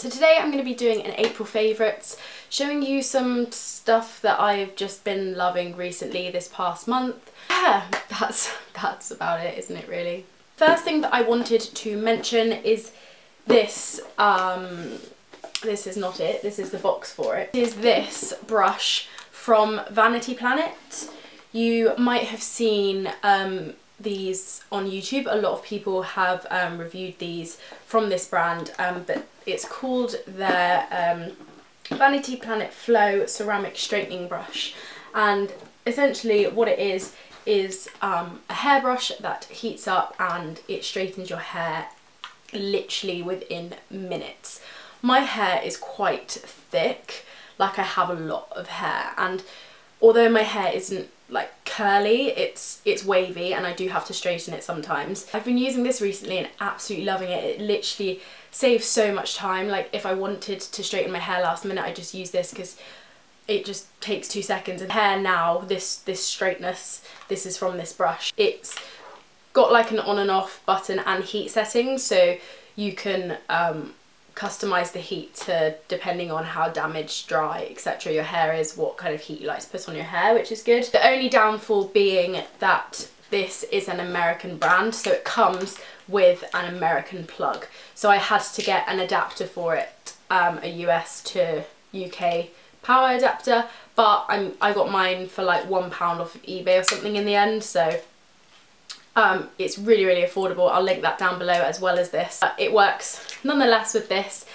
So today I'm going to be doing an April favourites, showing you some stuff that I've just been loving recently this past month. Yeah, that's about it, isn't it really? First thing that I wanted to mention is this, this is not it, this is the box for it. It is this brush from Vanity Planet. You might have seen these on YouTube. A lot of people have reviewed these from this brand, but it's called their Vanity Planet Flow Ceramic Straightening Brush, and essentially what it is a hairbrush that heats up and it straightens your hair literally within minutes. My hair is quite thick, like I have a lot of hair, and although my hair isn't like curly, it's wavy and I do have to straighten it sometimes. I've been using this recently and absolutely loving it. It literally saves so much time. Like if I wanted to straighten my hair last minute, I just use this because it just takes 2 seconds. And hair now, this straightness, this is from this brush. It's got like an on and off button and heat settings, so you can customize the heat to depending on how damaged, dry, etc. your hair is, what kind of heat you like to put on your hair, which is good. The only downfall being that this is an American brand, so it comes with an American plug. So I had to get an adapter for it, a US to UK power adapter, but I got mine for like £1 off of eBay or something in the end, so it's really affordable. I'll link that down below as well as this. It works nonetheless with this,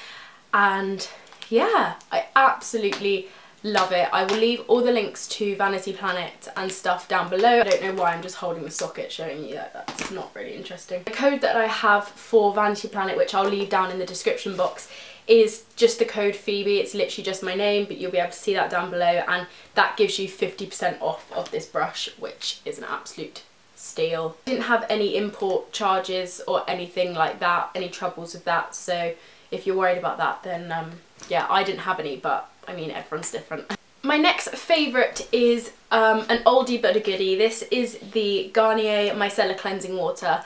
and yeah, I absolutely love it. I will leave all the links to Vanity Planet and stuff down below. I don't know why I'm just holding the socket showing you that. That's not really interesting. The code that I have for Vanity Planet, which I'll leave down in the description box, is just the code Phoebe. It's literally just my name, but you'll be able to see that down below, and that gives you 50% off of this brush, which is an absolute steal. Didn't have any import charges or anything like that, any troubles with that, so if you're worried about that, then yeah, I didn't have any, but I mean, everyone's different. My next favourite is an oldie but a goodie. This is the Garnier Micellar Cleansing Water.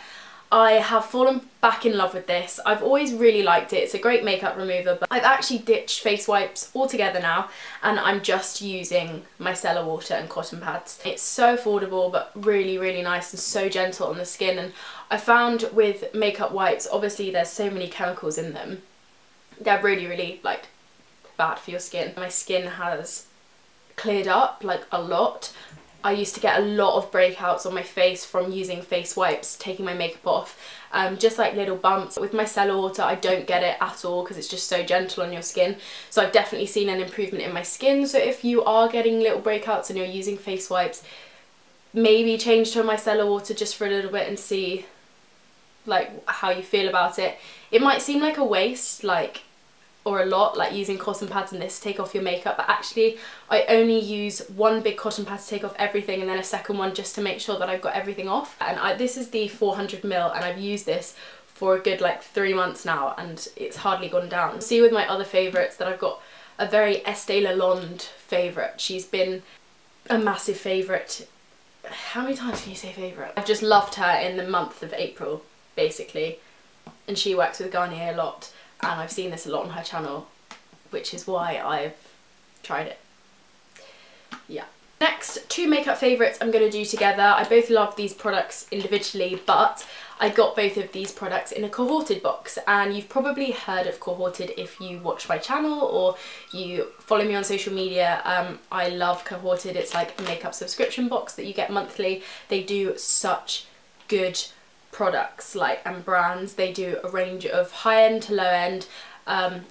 I have fallen back in love with this. I've always really liked it. It's a great makeup remover, but I've actually ditched face wipes altogether now, and I'm just using micellar water and cotton pads. It's so affordable, but really nice and so gentle on the skin. And I found with makeup wipes, obviously there's so many chemicals in them. They're really like bad for your skin. My skin has cleared up like a lot. I used to get a lot of breakouts on my face from using face wipes, taking my makeup off, just like little bumps. With micellar water I don't get it at all because it's just so gentle on your skin. So I've definitely seen an improvement in my skin. So if you are getting little breakouts and you're using face wipes, maybe change to a micellar water just for a little bit and see like how you feel about it. It might seem like a waste, like, or a lot, like using cotton pads and this to take off your makeup, but actually I only use one big cotton pad to take off everything and then a second one just to make sure that I've got everything off. And this is the 400ml, and I've used this for a good like 3 months now and it's hardly gone down. See with my other favourites that I've got a very Estée Lalonde favourite. She's been a massive favourite. How many times can you say favourite? I've just loved her in the month of April basically, and she works with Garnier a lot. And I've seen this a lot on her channel, which is why I've tried it. Yeah. Next, 2 makeup favourites I'm going to do together. I both love these products individually, but I got both of these products in a Cohorted box. And you've probably heard of Cohorted if you watch my channel or you follow me on social media. I love Cohorted. It's like a makeup subscription box that you get monthly. They do such good products and brands. They do a range of high-end to low-end.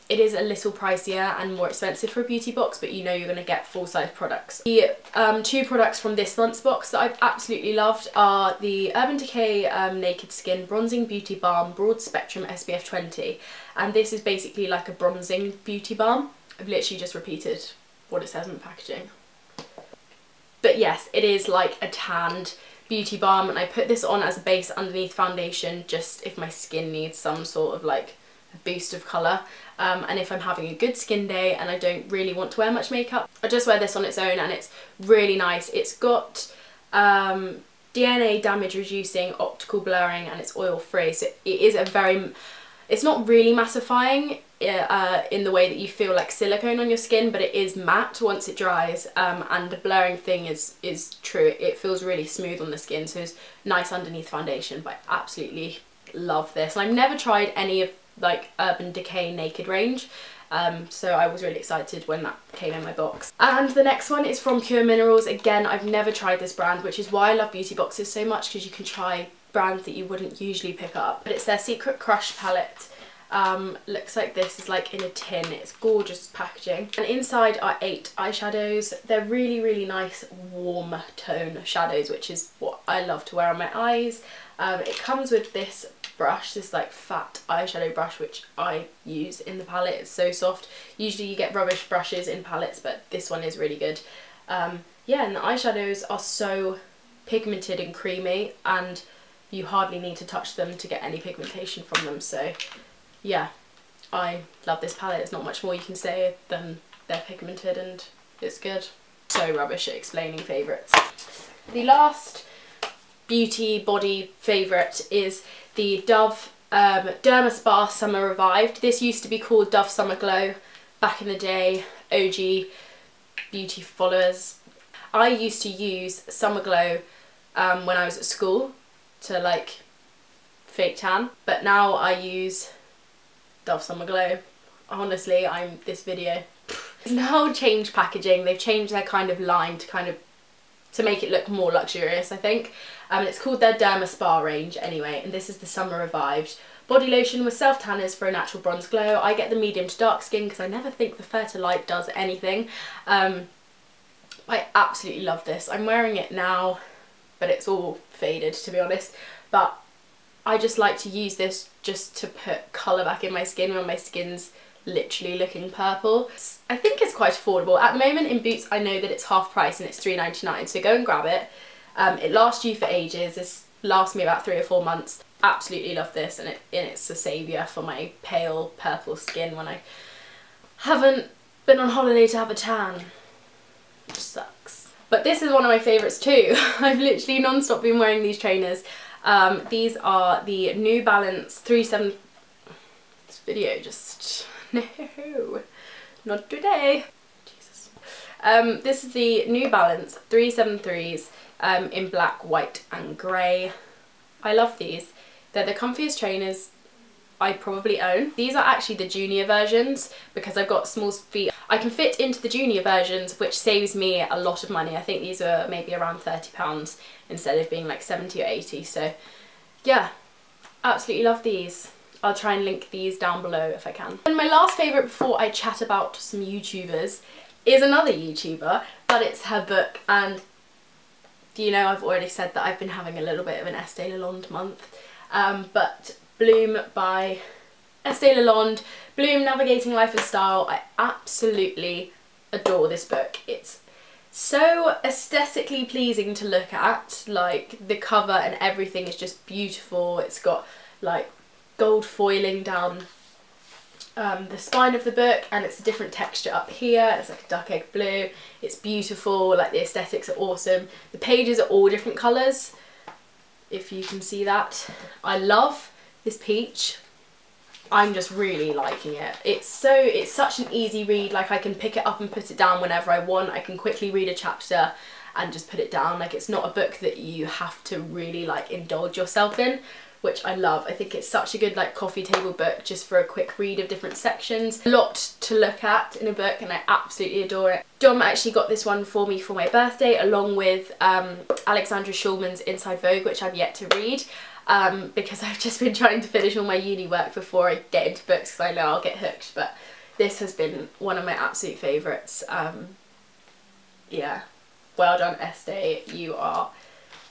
It is a little pricier and more expensive for a beauty box, but you know you're going to get full-size products. The 2 products from this month's box that I've absolutely loved are the Urban Decay Naked Skin Bronzing Beauty Balm Broad Spectrum SPF 20, and this is basically like a bronzing beauty balm. I've literally just repeated what it says on the packaging. But yes, it is like a tanned beauty balm, and I put this on as a base underneath foundation just if my skin needs some sort of like a boost of colour, and if I'm having a good skin day and I don't really want to wear much makeup, I just wear this on its own and it's really nice. It's got DNA damage reducing, optical blurring, and it's oil free, so it is a very, it's not really mattifying, in the way that you feel like silicone on your skin, but it is matte once it dries, and the blurring thing is true. It feels really smooth on the skin, so it's nice underneath foundation, but I absolutely love this. And I've never tried any of like Urban Decay Naked range, so I was really excited when that came in my box. And the next one is from Pure Minerals. Again, I've never tried this brand, which is why I love beauty boxes so much, because you can try brands that you wouldn't usually pick up. But it's their Secret Crush palette. Looks like this, is like in a tin. It's gorgeous packaging, and inside are 8 eyeshadows. They're really nice warm tone shadows, which is what I love to wear on my eyes. It comes with this brush, this like fat eyeshadow brush, which I use in the palette. It's so soft. Usually you get rubbish brushes in palettes, but this one is really good. Yeah, and the eyeshadows are so pigmented and creamy, and you hardly need to touch them to get any pigmentation from them. So yeah, I love this palette. There's not much more you can say than they're pigmented and it's good. So rubbish at explaining favourites. The last beauty body favourite is the Dove Derma Spa Summer Revived. This used to be called Dove Summer Glow back in the day. OG beauty followers. I used to use Summer Glow when I was at school to like fake tan, but now I use Dove Summer Glow. Honestly, this video. It's now changed packaging. They've changed their kind of line to make it look more luxurious, I think. It's called their Derma Spa range anyway, and this is the Summer Revived body lotion with self tanners for a natural bronze glow. I get the medium to dark skin because I never think the fair to light does anything. I absolutely love this. I'm wearing it now, but it's all faded, to be honest. But I just like to use this just to put colour back in my skin when my skin's literally looking purple. I think it's quite affordable. At the moment in Boots I know that it's half price and it's £3.99, so go and grab it. It lasts you for ages. This lasts me about 3 or 4 months. Absolutely love this, and it's a saviour for my pale purple skin when I haven't been on holiday to have a tan, which sucks. But this is one of my favourites too. I've literally non-stop been wearing these trainers. These are the New Balance 37. This video just... no, not today. Jesus. This is the New Balance 373s in black, white and grey. I love these. They're the comfiest trainers I probably own. These are actually the junior versions because I've got small feet. I can fit into the junior versions, which saves me a lot of money. I think these are maybe around £30 instead of being like 70 or 80. So yeah, absolutely love these. I'll try and link these down below if I can. And my last favourite before I chat about some YouTubers is another YouTuber, but it's her book. And you know, I've already said that I've been having a little bit of an Estée Lalonde month. But Bloom by Estée Lalonde, Bloom Navigating Life and Style. I absolutely adore this book. It's so aesthetically pleasing to look at. Like the cover and everything is just beautiful. It's got like gold foiling down the spine of the book, and it's a different texture up here. It's like a duck egg blue. It's beautiful. Like the aesthetics are awesome. The pages are all different colours, if you can see that. I love this peach. I'm just really liking it. It's such an easy read. Like I can pick it up and put it down whenever I want. I can quickly read a chapter and just put it down. Like it's not a book that you have to really like indulge yourself in, which I love. I think it's such a good like coffee table book just for a quick read of different sections. A lot to look at in a book, and I absolutely adore it. Dom actually got this one for me for my birthday, along with Alexandra Schulman's Inside Vogue, which I've yet to read, because I've just been trying to finish all my uni work before I get into books, because I know I'll get hooked. But this has been one of my absolute favourites. Yeah, well done Estée, you are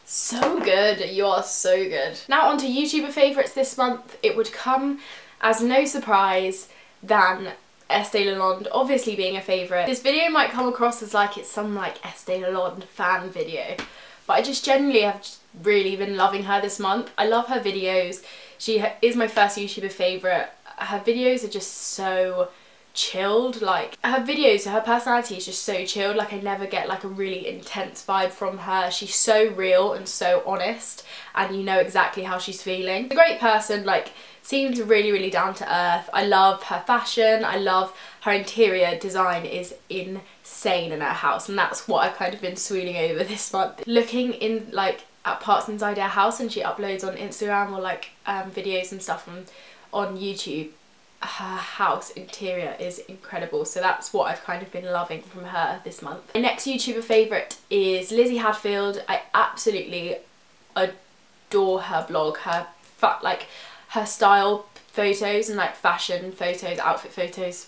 so good. You are so good. Now on to YouTuber favourites this month. It would come as no surprise than Estée Lalonde obviously being a favourite. This video might come across as like it's some like Estée Lalonde fan video, but I just genuinely have really been loving her this month. I love her videos. She is my first YouTuber favourite. Her videos are just so chilled. Like her videos, her personality is just so chilled. Like I never get like a really intense vibe from her. She's so real and so honest, and you know exactly how she's feeling. She's a great person. Like Seems really, really down to earth. I love her fashion. I love her interior design is insane in her house, and that's what I've kind of been swooning over this month. Looking in like at parts inside her house, and she uploads on Instagram or like videos and stuff on YouTube. Her house interior is incredible, so that's what I've kind of been loving from her this month. My next YouTuber favourite is Lizzie Hadfield. I absolutely adore her blog. Her style photos and like fashion photos, outfit photos,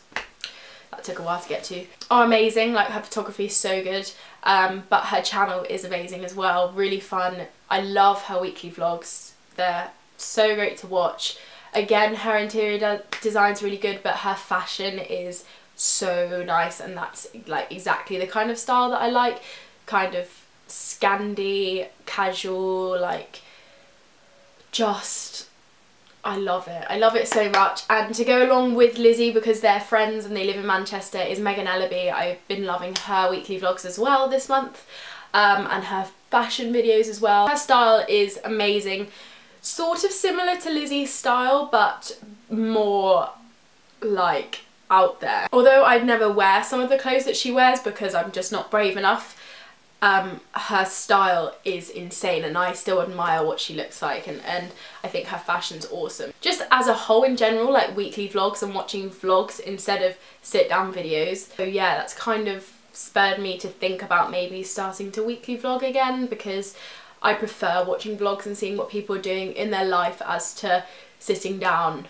that took a while to get to, are amazing. Like, her photography is so good, but her channel is amazing as well, really fun. I love her weekly vlogs, they're so great to watch. Again, her interior design's really good, but her fashion is so nice, and that's like exactly the kind of style that I like. Kind of Scandi, casual, like just, I love it. I love it so much. And to go along with Lizzie, because they're friends and they live in Manchester, is Megan Ellaby. I've been loving her weekly vlogs as well this month, and her fashion videos as well. Her style is amazing. Sort of similar to Lizzie's style, but more like out there. Although I'd never wear some of the clothes that she wears because I'm just not brave enough, her style is insane, and I still admire what she looks like, and I think her fashion's awesome. Just as a whole in general, like weekly vlogs and watching vlogs instead of sit down videos. So yeah, that's kind of spurred me to think about maybe starting to weekly vlog again, because I prefer watching vlogs and seeing what people are doing in their life as to sitting down,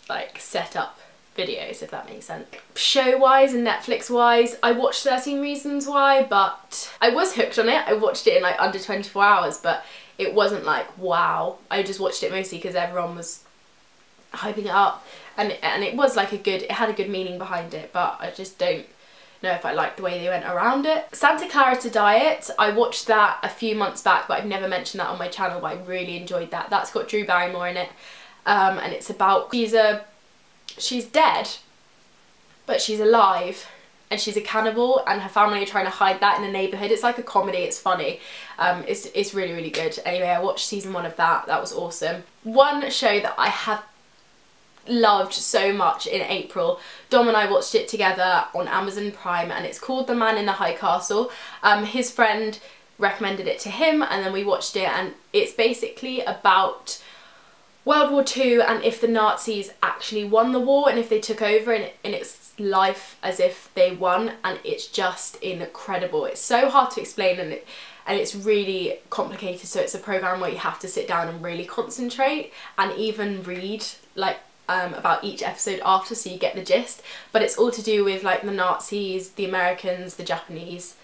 like set up videos, if that makes sense. Show wise and Netflix wise, I watched 13 Reasons Why, but I was hooked on it. I watched it in like under 24 hours, but it wasn't like wow. I just watched it mostly because everyone was hyping it up, and it was like it had a good meaning behind it, but I just don't know if I liked the way they went around it. Santa Clarita Diet, I watched that a few months back, but I've never mentioned that on my channel, but I really enjoyed that. That's got Drew Barrymore in it, and it's about, she's dead, but she's alive, and she's a cannibal, and her family are trying to hide that in the neighbourhood. It's like a comedy, it's funny, it's really, really good. Anyway, I watched season 1 of that, that was awesome. One show that I have loved so much in April, Dom and I watched it together on Amazon Prime, and it's called The Man in the High Castle. His friend recommended it to him, and then we watched it, and it's basically about World War II and if the Nazis actually won the war and if they took over, and it's life as if they won, and it's just incredible. It's so hard to explain, and it's really complicated, so it's a programme where you have to sit down and really concentrate and even read like about each episode after, so you get the gist. But it's all to do with like the Nazis, the Americans, the Japanese,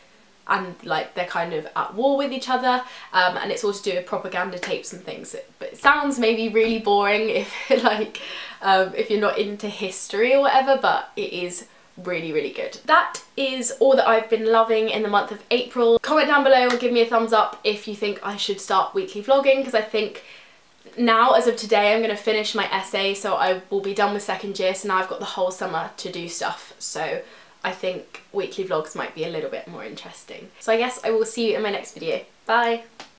and like they're kind of at war with each other, and it's all to do with propaganda tapes and things. But it sounds maybe really boring if like if you're not into history or whatever, but it is really, really good. That is all that I've been loving in the month of April. Comment down below and give me a thumbs up if you think I should start weekly vlogging, because I think now, as of today, I'm going to finish my essay, so I will be done with second year, so now I've got the whole summer to do stuff, so I think weekly vlogs might be a little bit more interesting. So I guess I will see you in my next video. Bye!